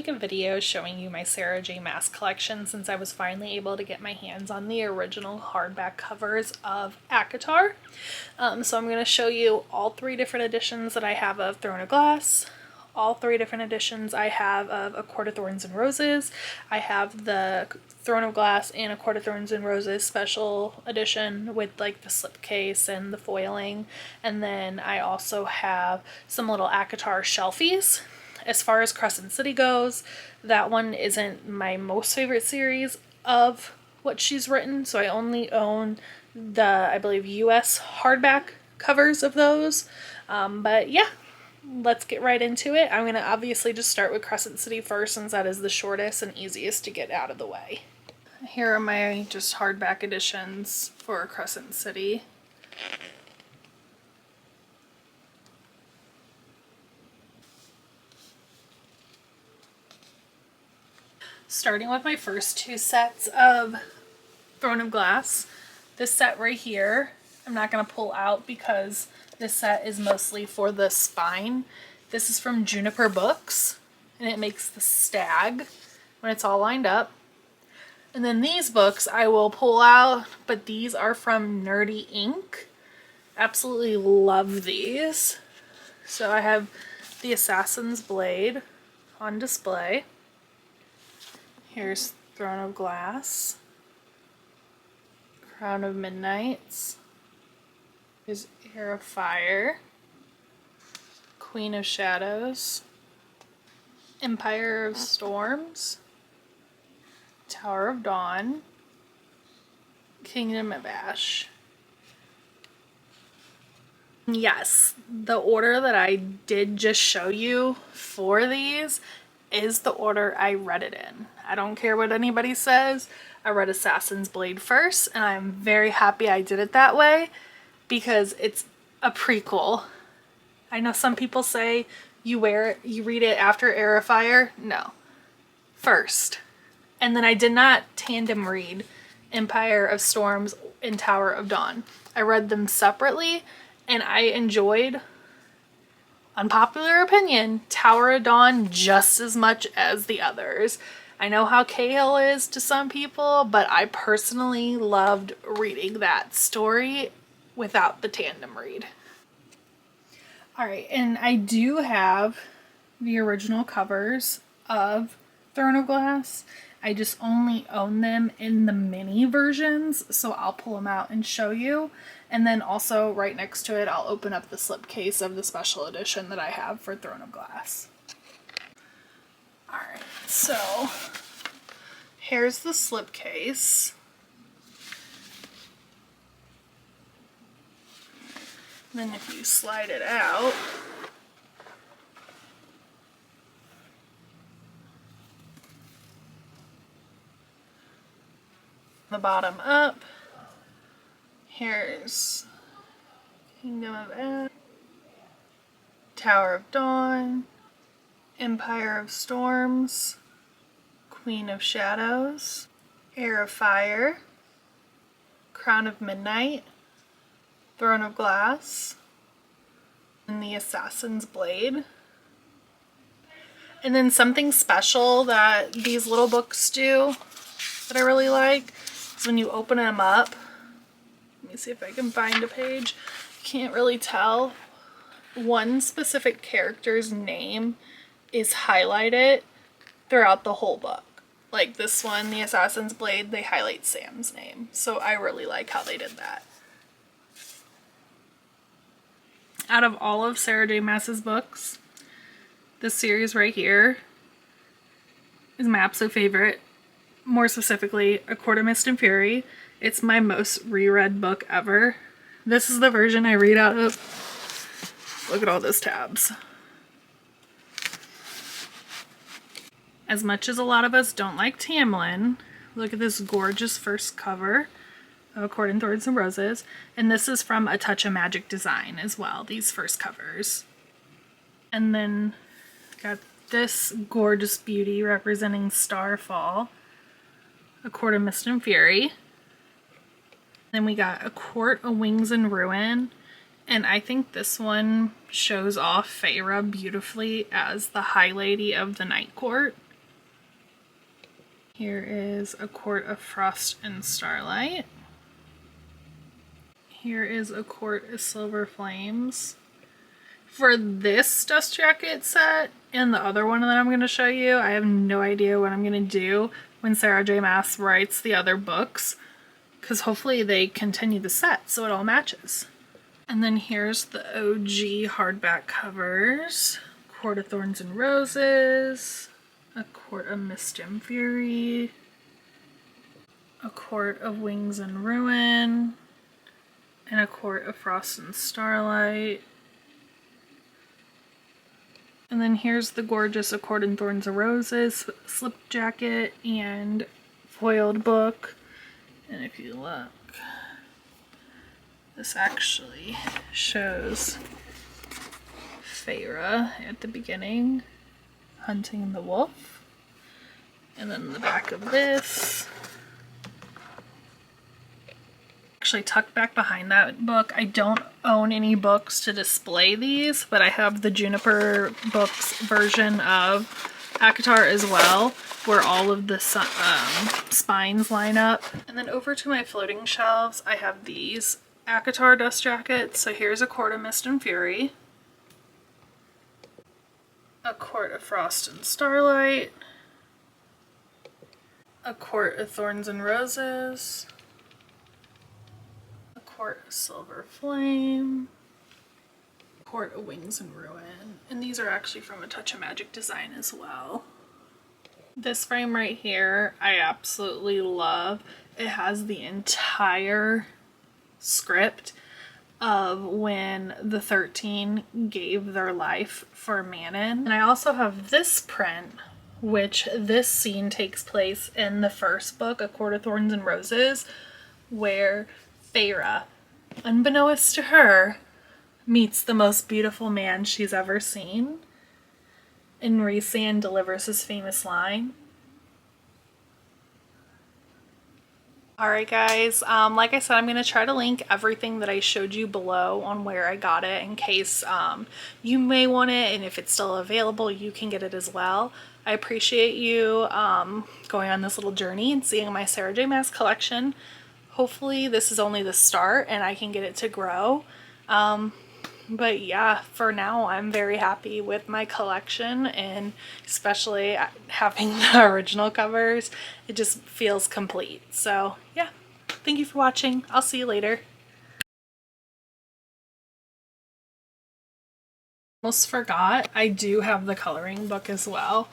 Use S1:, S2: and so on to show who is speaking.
S1: make a video showing you my Sarah J Maas collection since I was finally able to get my hands on the original hardback covers of ACOTAR. So I'm going to show you all 3 different editions that I have of Throne of Glass, all 3 different editions I have of A Court of Thorns and Roses. I have the Throne of Glass and A Court of Thorns and Roses special edition with like the slipcase and the foiling. And then I also have some little ACOTAR shelfies. As far as Crescent City goes, that one isn't my most favorite series of what she's written, so I only own the, I believe, US hardback covers of those. But yeah, let's get right into it. I'm going to obviously just start with Crescent City first since that is the shortest and easiest to get out of the way. Here are my just hardback editions for Crescent City. Starting with my first 2 sets of Throne of Glass. This set right here, I'm not going to pull out because this set is mostly for the spine. This is from Juniper Books, and it makes the stag when it's all lined up. And then these books I will pull out, but these are from Nerdy Ink. Absolutely love these. So I have the Assassin's Blade on display. Here's Throne of Glass, Crown of Midnights, here's Heir of Fire, Queen of Shadows, Empire of Storms, Tower of Dawn, Kingdom of Ash. Yes, the order that I did just show you for these is the order I read it in. I don't care what anybody says. I read Assassin's Blade first, and I'm very happy I did it that way because it's a prequel. I know some people say you read it after Heir of Fire. No. First. And then I did not tandem read Empire of Storms and Tower of Dawn. I read them separately, and I enjoyed, unpopular opinion, Tower of Dawn just as much as the others. I know how Cahill is to some people, but I personally loved reading that story without the tandem read. Alright, and I do have the original covers of Throne of Glass. I just only own them in the mini versions, so I'll pull them out and show you. And then also right next to it, I'll open up the slipcase of the special edition that I have for Throne of Glass. Alright, so here's the slipcase. Then if you slide it out, the bottom up, here's Kingdom of Ash, Tower of Dawn, Empire of Storms, Queen of Shadows, Heir of Fire, Crown of Midnight, Throne of Glass, and the Assassin's Blade. And then something special that these little books do that I really like is when you open them up, let me see if I can find a page, you can't really tell, one specific character's name is highlighted throughout the whole book. Like this one, the Assassin's Blade, they highlight Sam's name. So I really like how they did that. Out of all of Sarah J Maas's books, this series right here is my absolute favorite. More specifically, A Court of Mist and Fury. It's my most reread book ever. This is the version I read out of. Look at all those tabs. As much as a lot of us don't like Tamlin, look at this gorgeous first cover of A Court of Thorns and Roses. And this is from A Touch of Magic Design as well, these first covers. And then got this gorgeous beauty representing Starfall, A Court of Mist and Fury. Then we got A Court of Wings and Ruin, and I think this one shows off Feyre beautifully as the High Lady of the Night Court. Here is A Court of Frost and Starlight. Here is A Court of Silver Flames. For this dust jacket set and the other one that I'm going to show you, I have no idea what I'm going to do when Sarah J. Maas writes the other books, because hopefully they continue the set so it all matches. And then here's the OG hardback covers. Court of Thorns and Roses, A Court of Mist and Fury, A Court of Wings and Ruin, and A Court of Frost and Starlight. And then here's the gorgeous A Court of Thorns and Roses slip jacket and foiled book. And if you look, this actually shows Feyre at the beginning hunting the wolf. And then the back of this, actually tucked back behind that book. I don't own any books to display these, but I have the Juniper Books version of ACOTAR as well, where all of the spines line up. And then over to my floating shelves, I have these ACOTAR dust jackets. So here's A Court of Mist and Fury, A Court of Frost and Starlight, A Court of Thorns and Roses, A Court of Silver Flame, A Court of Wings and Ruin. And these are actually from A Touch of Magic design as well. This frame right here, I absolutely love. It has the entire script of when the 13 gave their life for Manon. And I also have this print, which this scene takes place in the first book, A Court of Thorns and Roses, where Feyre, unbeknownst to her, meets the most beautiful man she's ever seen. And Rhysand delivers his famous line. Alright guys, like I said, I'm going to try to link everything that I showed you below on where I got it in case you may want it, and if it's still available you can get it as well. I appreciate you going on this little journey and seeing my Sarah J. Maas collection. Hopefully this is only the start and I can get it to grow. But yeah, for now I'm very happy with my collection, and especially having the original covers, it just feels complete. So yeah, thank you for watching. I'll see you later. Almost forgot, I do have the coloring book as well.